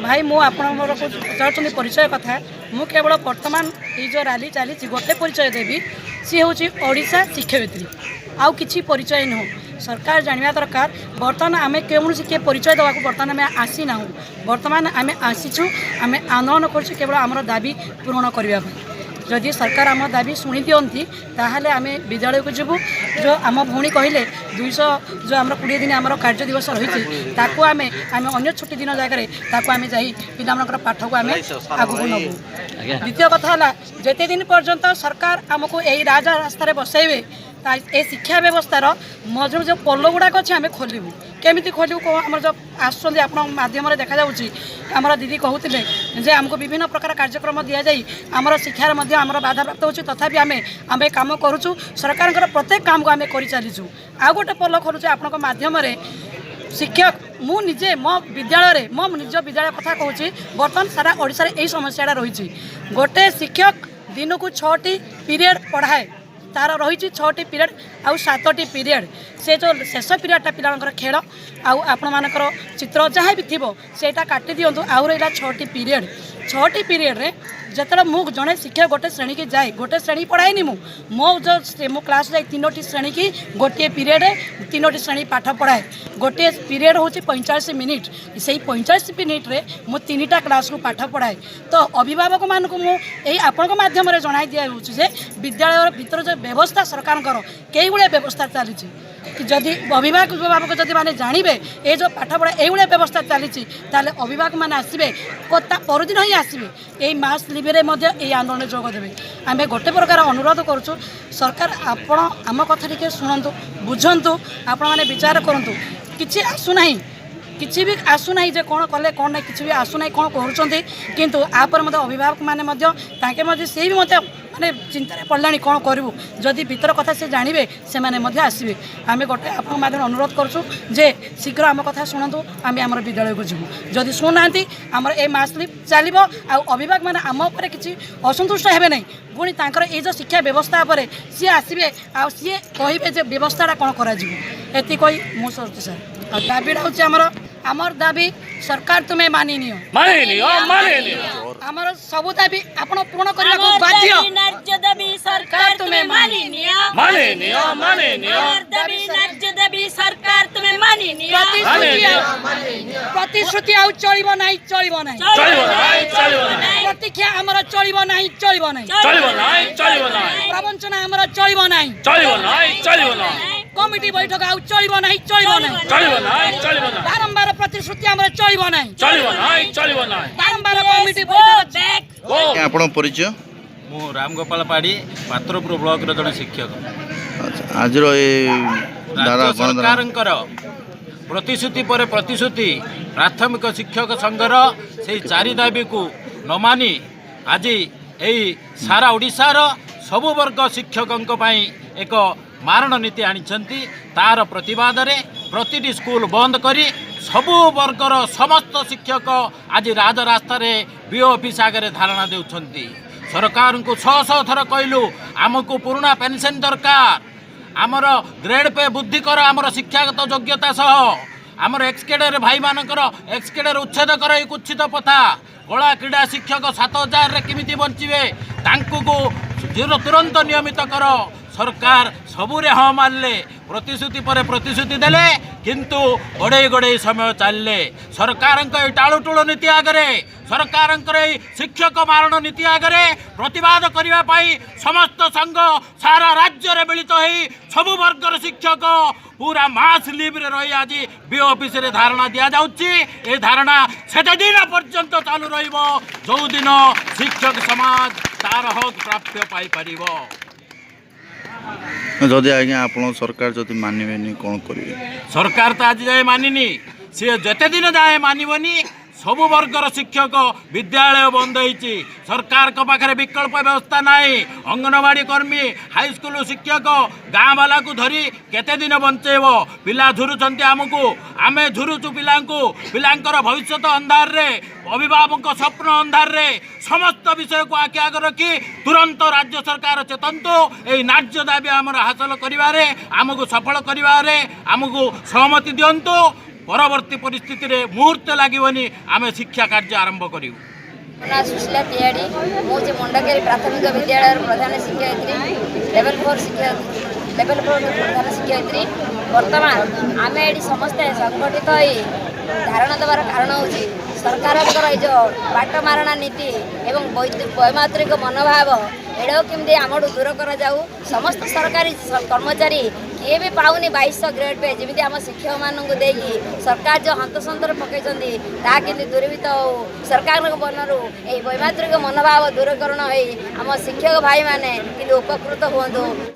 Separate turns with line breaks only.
भाई मु आपड़ी परिचय कथा मु केवल बर्तमान ये जो रैली चली गोटे परिचय देवी सी हूँ ओडिशा शिक्षयित्री आउ किसी परिचय नुह सरकार जानवा दरकार बर्तमान आम कौन किए परिचय देवा बर्तमान आम आसी ना बर्तमान आम आसीचु आम आंदोलन कर केवल आम दाबी पूरण करने जदि सरकार आम दाबी शुणी दिखती ताहले आम विद्यालय को जीवु जो आम भौणी कहले 200 जो आम 20 दिन आम कार्य दिवस रही आम अन्न छुट्टी दिन जगह आम जा पिला पाठ को आम आगू नबू। द्वितीय कथा है जिते दिन पर्यंत सरकार आमको यही राजा रास्तार बसैबे ए शिक्षा व्यवस्थार मझे जो पोल गुड़ाक अच्छे आम खोलू केमी खोलू आम जो आसुँच आपम देखा आमर दीदी कहते जे आमको विभिन्न प्रकार कार्यक्रम दि जाए आमर शिक्षार आमर बाधा प्राप्त होची तथापि आम काम करुचु सरकार प्रत्येक काम को आम कर चलीचु आ गोटे पोल खोलुचे आपण माध्यम शिक्षक मु निजे मो विद्यालय मो निज विद्यालय कथा कहूँ बर्तमान सारा ओडिशा यही समस्या रही गोटे शिक्षक दिन को 6टी पीरियड पढ़ाए तार रही 6टी पीरियड आउ 7टी पीरियड से जो शेष पीरियडटा पिलांकर खेल आउ आपण मानकर चित्र जहाँ भी थी सेटा काटी दिंतु आउ रहा 6टी पीरियड 6टी पीरियड रे जिते मु जड़े शिक्षक गोटे श्रेणी की जाए गोटे श्रेणी पढ़ाईनी मो जो मो क्लास जाए 3टी श्रेणी की गोटे पीरियड 3टी श्रेणी पाठ पढ़ाए गोटे पीरियड हूँ 45 मिनिट से 45 मिनिट रे मु 3टा क्लास को पाठ पढ़ाए तो अभिभावक मानक मुझे आपण माध्यम जनाई दिजे विद्यालय भीतर जो व्यवस्था सरकार कई भाया व्यवस्था चली जदि अभिभावक जदि मैंने जानवे ये जो पाठ पढ़ा ये व्यवस्था चली अभिभावक मैंने आसवे परदिन ही आसवे यही मास लिबरे ये आंदोलन जोगदेवे आम गोटे प्रकार अनुरोध करुँ सरकार आपण आम कथा टे शुणु बुझंतु आपण मैंने विचार करूँ किसी आसुना किसी भी आसुना जे कौन कले कौन ना किसी भी आसुना कौन करुँच किंतु आपर अभिभावक मैंने से भी माने चिंता पड़ला कौन करूँ जदि भीतर कथा से जानवे से मैंने आसवे आम गोटे आप अनुरोध करुँ जे शीघ्र आम कथा शुणु आम आम विद्यालय को जीवु जदि शुणुना आमर ए मास लिप चलो अभिभावक मैंने आम उपर किसी असंतुष्ट हे ना पुणी तर ये जो शिक्षा व्यवस्था पर सी आसवे सी कहे व्यवस्था कौन कर कही मुझे सर दाबी हूँ आमर दाबी सरकार तुम्हें मानि आमर सबू दाबी आपण पूर्ण करने को बाध्य
दाबी सरकार तुम्हें मानि सरकार तुम्हें मानि
प्रतिश्रुति आउ चलिबो नाही प्रतीक्षा आमर चलिबो नाही प्रवंचना आमर चलिबो नाही कमिटी बैठक आउ चलिबो नाही बारंबार प्रतिश्रुति आमर चलिबो नाही बारंबार कमिटी बैठक
आपण परिचय
मु राम गोपाल पाड़ी पात्रपुर ब्लॉक रो जने शिक्षक
आज
सरकार प्रतिश्रुति पर प्रतिश्रुति प्राथमिक शिक्षक संघर से 4 दाबी को न मानी आज यही सारा ओडिशार सबु वर्ग शिक्षकों एक मारण नीति आनिछंती तार प्रतिवाद रे प्रतिटी स्कूल बंद करी सबु वर्गर समस्त शिक्षक आज राजरास्ता रे बीओ ऑफिस आगे धारणा देउछंती सरकार को 600 थर कहलु आमको पुराना पेंशन दरकार आमर ग्रेड पे बुद्धि कर आमर शिक्षागत योग्यता सह आमर एक्सकेडर भाई मानकर एक्सकेडर उच्छेद कर कुत्सित पथा कला क्रीड़ा शिक्षक 7000 रे किमिति बंचिबे तांकु को तुरंत नियमित कर सरकार सबुरे हाँ मानले प्रतिश्रुति पर प्रतिश्रुति देले किंतु गड़े गड़े समय चलले सरकार टालुटुल नीति आगे सरकार शिक्षक मारण नीति आगे प्रतिवाद करने समस्त संघ सारा राज्य रे मिलित होई सबु वर्गर शिक्षक पूरा मास लिव रे रही आज बीओ ऑफिस रे धारणा दि जाउची ए धारणा सेते दिन पर्यंत चालू रहिबो जो दिन शिक्षक समाज तार हक प्राप्त पाई परिबो
जदि आज्ञा आप सरकार जदि मानवे कौन करेंगे
सरकार तो आज जाए मानिनी सी जिते दिन जाए मानवनी सबु वर्गर शिक्षक विद्यालय बंद होती सरकार को पाखे विकल्प व्यवस्था नाई अंगनवाड़ी कर्मी हाईस्कूल शिक्षक गाँ वाला को धरी केते दिन बंचेब पिला झुरुचंती आमको आमे झुरुचु पिलांकर भविष्य अंधार रे अभिभावक स्वप्न अंधार रे समस्त विषय को आखि आगे रखी तुरंत राज्य सरकार चेतंतु यही न्याय्य दाबी आमर हासिल करिवारे आमको सफल करिवारे आमको सहमति दियंतु ପରବର୍ତ୍ତୀ ପରିସ୍ଥିତିରେ ମୁହୂର୍ତ୍ତ ଲାଗିବନି ଆମେ ଶିକ୍ଷା କାର୍ଯ୍ୟ ଆରମ୍ଭ କରିବୁ।
ना सुशीला तिहाड़ी मुझे मुंडाकेरी प्राथमिक विद्यालय प्रधान शिक्षयित्री लेवल 4 प्रधान शिक्षयित्री। वर्तमान आम ये समस्ते संगठित हो धारणा देवार कारण हूँ सरकार जो बाट मारणा नीति एवं वैमात्रिक मनोभाव एड़ा केमती आम दूर कर समस्त सरकारी कर्मचारी किए भी पाऊनी 2200 ग्रेड पे जमी आम शिक्षक मानू देकी सरकार जो हंतसंतर पकई कि दूरीभूत हो सरकार मनरू ये वैमात्रिक मनोभाव दूरीकरण हो आम शिक्षक भाई मैंने उपकृत हूँ।